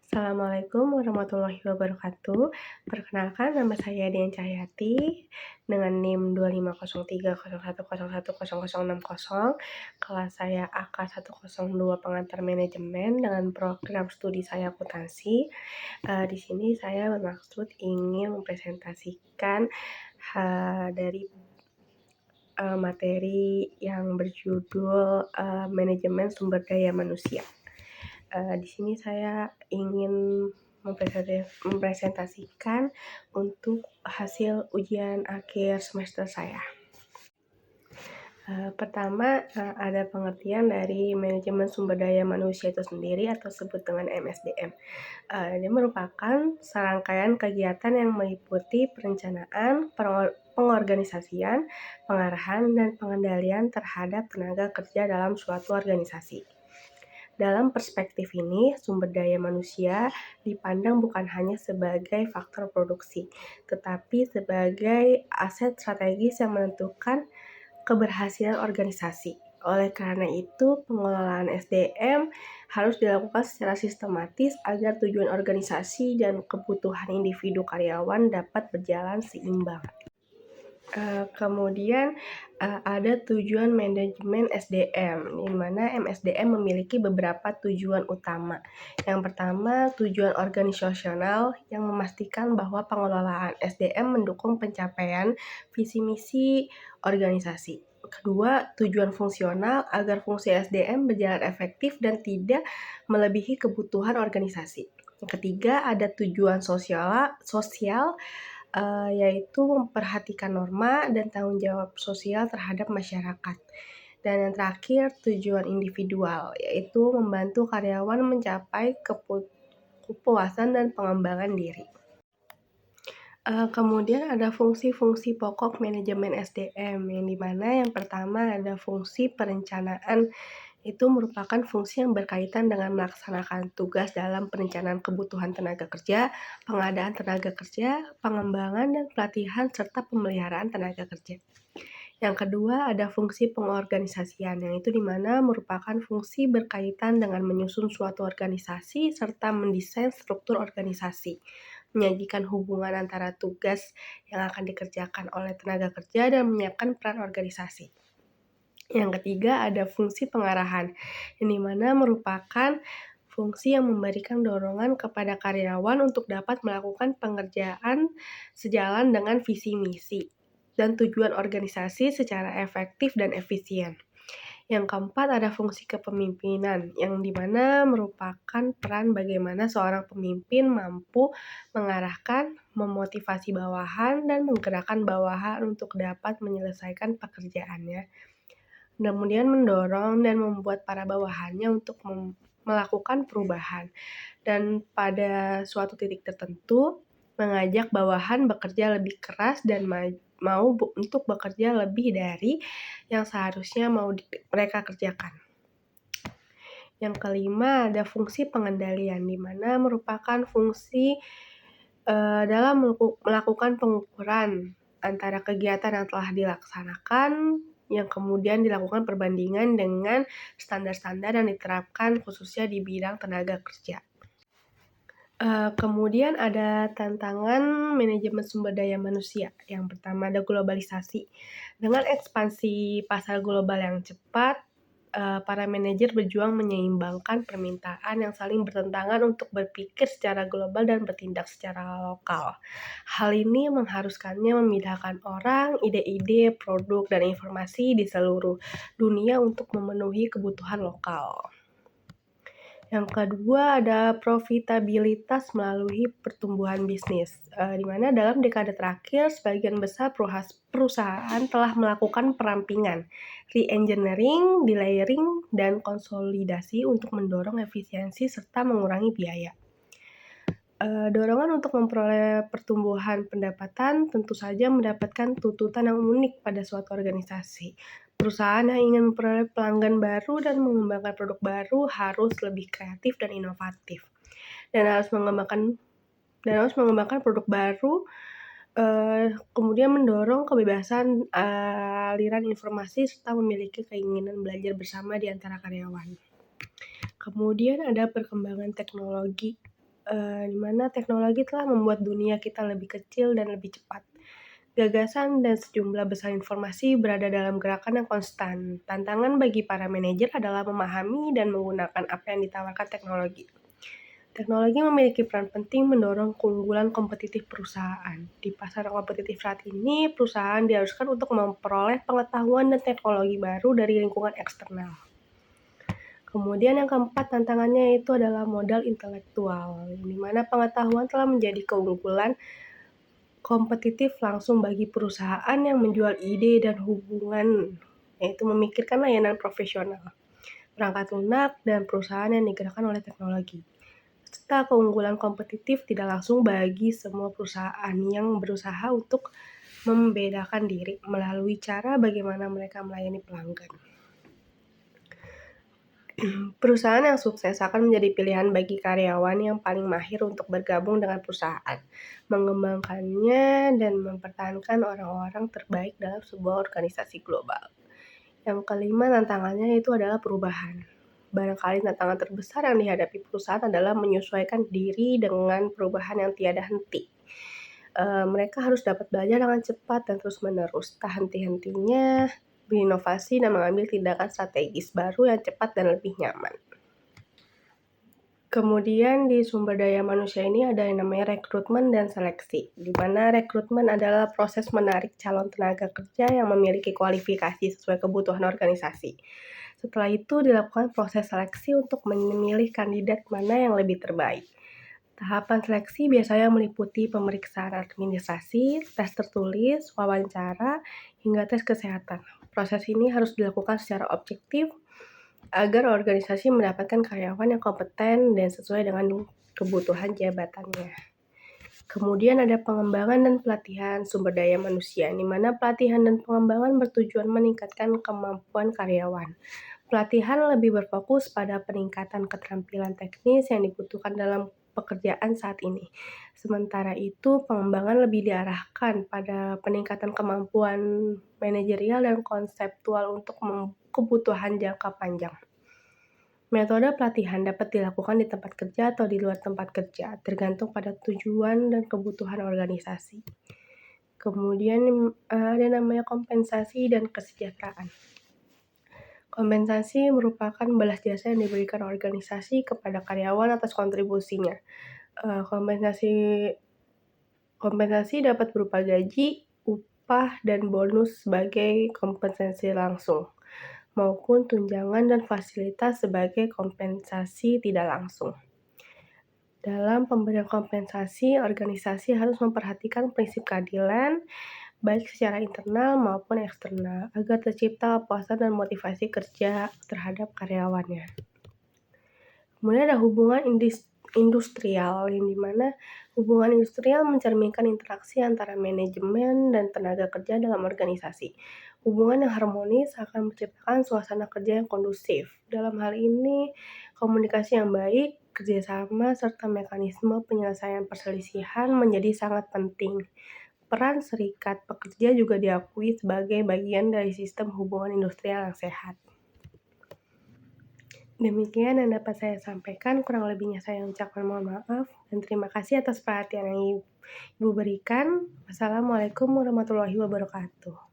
Assalamualaikum warahmatullahi wabarakatuh. Perkenalkan nama saya Dian Cahyati dengan NIM 25030101060. Kelas saya AK102 Pengantar Manajemen dengan program studi saya akuntansi. Di sini saya bermaksud ingin mempresentasikan dari materi yang berjudul manajemen sumber daya manusia. Di sini saya ingin mempresentasikan untuk hasil ujian akhir semester saya. Pertama, ada pengertian dari manajemen sumber daya manusia itu sendiri atau disebut dengan MSDM. Ini merupakan serangkaian kegiatan yang meliputi perencanaan, pengorganisasian, pengarahan, dan pengendalian terhadap tenaga kerja dalam suatu organisasi. Dalam perspektif ini, sumber daya manusia dipandang bukan hanya sebagai faktor produksi, tetapi sebagai aset strategis yang menentukan keberhasilan organisasi. Oleh karena itu, pengelolaan SDM harus dilakukan secara sistematis agar tujuan organisasi dan kebutuhan individu karyawan dapat berjalan seimbang. Kemudian ada tujuan manajemen SDM, di mana MSDM memiliki beberapa tujuan utama. Yang pertama, tujuan organisasional yang memastikan bahwa pengelolaan SDM mendukung pencapaian visi misi organisasi. Kedua, tujuan fungsional agar fungsi SDM berjalan efektif dan tidak melebihi kebutuhan organisasi. Yang ketiga, ada tujuan sosial yaitu memperhatikan norma dan tanggung jawab sosial terhadap masyarakat. Dan yang terakhir, tujuan individual, yaitu membantu karyawan mencapai kepuasan dan pengembangan diri. Kemudian ada fungsi-fungsi pokok manajemen SDM, yang dimana yang pertama ada fungsi perencanaan. Itu merupakan fungsi yang berkaitan dengan melaksanakan tugas dalam perencanaan kebutuhan tenaga kerja, pengadaan tenaga kerja, pengembangan dan pelatihan, serta pemeliharaan tenaga kerja. Yang kedua ada fungsi pengorganisasian, yang itu dimana merupakan fungsi berkaitan dengan menyusun suatu organisasi serta mendesain struktur organisasi, menyajikan hubungan antara tugas yang akan dikerjakan oleh tenaga kerja dan menyiapkan peran organisasi. Yang ketiga ada fungsi pengarahan, yang dimana merupakan fungsi yang memberikan dorongan kepada karyawan untuk dapat melakukan pengerjaan sejalan dengan visi misi dan tujuan organisasi secara efektif dan efisien. Yang keempat ada fungsi kepemimpinan, yang dimana merupakan peran bagaimana seorang pemimpin mampu mengarahkan, memotivasi bawahan, dan menggerakkan bawahan untuk dapat menyelesaikan pekerjaannya. Kemudian mendorong dan membuat para bawahannya untuk melakukan perubahan. Dan pada suatu titik tertentu, mengajak bawahan bekerja lebih keras dan mau untuk bekerja lebih dari yang seharusnya mau mereka kerjakan. Yang kelima ada fungsi pengendalian, di mana merupakan fungsi dalam melakukan pengukuran antara kegiatan yang telah dilaksanakan yang kemudian dilakukan perbandingan dengan standar-standar yang diterapkan khususnya di bidang tenaga kerja. Kemudian ada tantangan manajemen sumber daya manusia. Yang pertama ada globalisasi. Dengan ekspansi pasar global yang cepat, para manajer berjuang menyeimbangkan permintaan yang saling bertentangan untuk berpikir secara global dan bertindak secara lokal. Hal ini mengharuskannya memindahkan orang, ide-ide, produk, dan informasi di seluruh dunia untuk memenuhi kebutuhan lokal. Yang kedua ada profitabilitas melalui pertumbuhan bisnis, di mana dalam dekade terakhir sebagian besar perusahaan telah melakukan perampingan, re-engineering, delayering, dan konsolidasi untuk mendorong efisiensi serta mengurangi biaya. Dorongan untuk memperoleh pertumbuhan pendapatan tentu saja mendapatkan tuntutan yang unik pada suatu organisasi. Perusahaan yang ingin memperoleh pelanggan baru dan mengembangkan produk baru harus lebih kreatif dan inovatif, dan harus mengembangkan produk baru, kemudian mendorong kebebasan aliran informasi serta memiliki keinginan belajar bersama di antara karyawan. Kemudian ada perkembangan teknologi, di mana teknologi telah membuat dunia kita lebih kecil dan lebih cepat. Gagasan dan sejumlah besar informasi berada dalam gerakan yang konstan. Tantangan bagi para manajer adalah memahami dan menggunakan apa yang ditawarkan teknologi. Teknologi memiliki peran penting mendorong keunggulan kompetitif perusahaan. Di pasar kompetitif saat ini, perusahaan diharuskan untuk memperoleh pengetahuan dan teknologi baru dari lingkungan eksternal. Kemudian yang keempat tantangannya itu adalah modal intelektual, di mana pengetahuan telah menjadi keunggulan kompetitif langsung bagi perusahaan yang menjual ide dan hubungan, yaitu memikirkan layanan profesional, perangkat lunak, dan perusahaan yang digerakkan oleh teknologi. Serta keunggulan kompetitif tidak langsung bagi semua perusahaan yang berusaha untuk membedakan diri melalui cara bagaimana mereka melayani pelanggan. Perusahaan yang sukses akan menjadi pilihan bagi karyawan yang paling mahir untuk bergabung dengan perusahaan, mengembangkannya, dan mempertahankan orang-orang terbaik dalam sebuah organisasi global. Yang kelima tantangannya itu adalah perubahan. Barangkali tantangan terbesar yang dihadapi perusahaan adalah menyesuaikan diri dengan perubahan yang tiada henti. Mereka harus dapat belajar dengan cepat dan terus-menerus, tak henti-hentinya berinovasi dan mengambil tindakan strategis baru yang cepat dan lebih nyaman. Kemudian di sumber daya manusia ini ada yang namanya rekrutmen dan seleksi, di mana rekrutmen adalah proses menarik calon tenaga kerja yang memiliki kualifikasi sesuai kebutuhan organisasi. Setelah itu dilakukan proses seleksi untuk memilih kandidat mana yang lebih terbaik. Tahapan seleksi biasanya meliputi pemeriksaan administrasi, tes tertulis, wawancara, hingga tes kesehatan. Proses ini harus dilakukan secara objektif agar organisasi mendapatkan karyawan yang kompeten dan sesuai dengan kebutuhan jabatannya. Kemudian ada pengembangan dan pelatihan sumber daya manusia, di mana pelatihan dan pengembangan bertujuan meningkatkan kemampuan karyawan. Pelatihan lebih berfokus pada peningkatan keterampilan teknis yang dibutuhkan dalam pekerjaan saat ini. Sementara itu, pengembangan lebih diarahkan pada peningkatan kemampuan manajerial dan konseptual untuk kebutuhan jangka panjang. Metode pelatihan dapat dilakukan di tempat kerja atau di luar tempat kerja, tergantung pada tujuan dan kebutuhan organisasi. Kemudian ada namanya kompensasi dan kesejahteraan. Kompensasi merupakan balas jasa yang diberikan organisasi kepada karyawan atas kontribusinya. Kompensasi dapat berupa gaji, upah, dan bonus sebagai kompensasi langsung, maupun tunjangan dan fasilitas sebagai kompensasi tidak langsung. Dalam pemberian kompensasi, organisasi harus memperhatikan prinsip keadilan, baik secara internal maupun eksternal, agar tercipta kepuasan dan motivasi kerja terhadap karyawannya. Kemudian ada hubungan industrial, yang dimana hubungan industrial mencerminkan interaksi antara manajemen dan tenaga kerja dalam organisasi. Hubungan yang harmonis akan menciptakan suasana kerja yang kondusif. Dalam hal ini, komunikasi yang baik, kerjasama, serta mekanisme penyelesaian perselisihan menjadi sangat penting. Peran serikat pekerja juga diakui sebagai bagian dari sistem hubungan industrial yang sehat. Demikian yang dapat saya sampaikan, kurang lebihnya saya ucapkan mohon maaf, dan terima kasih atas perhatian yang Ibu berikan. Wassalamualaikum warahmatullahi wabarakatuh.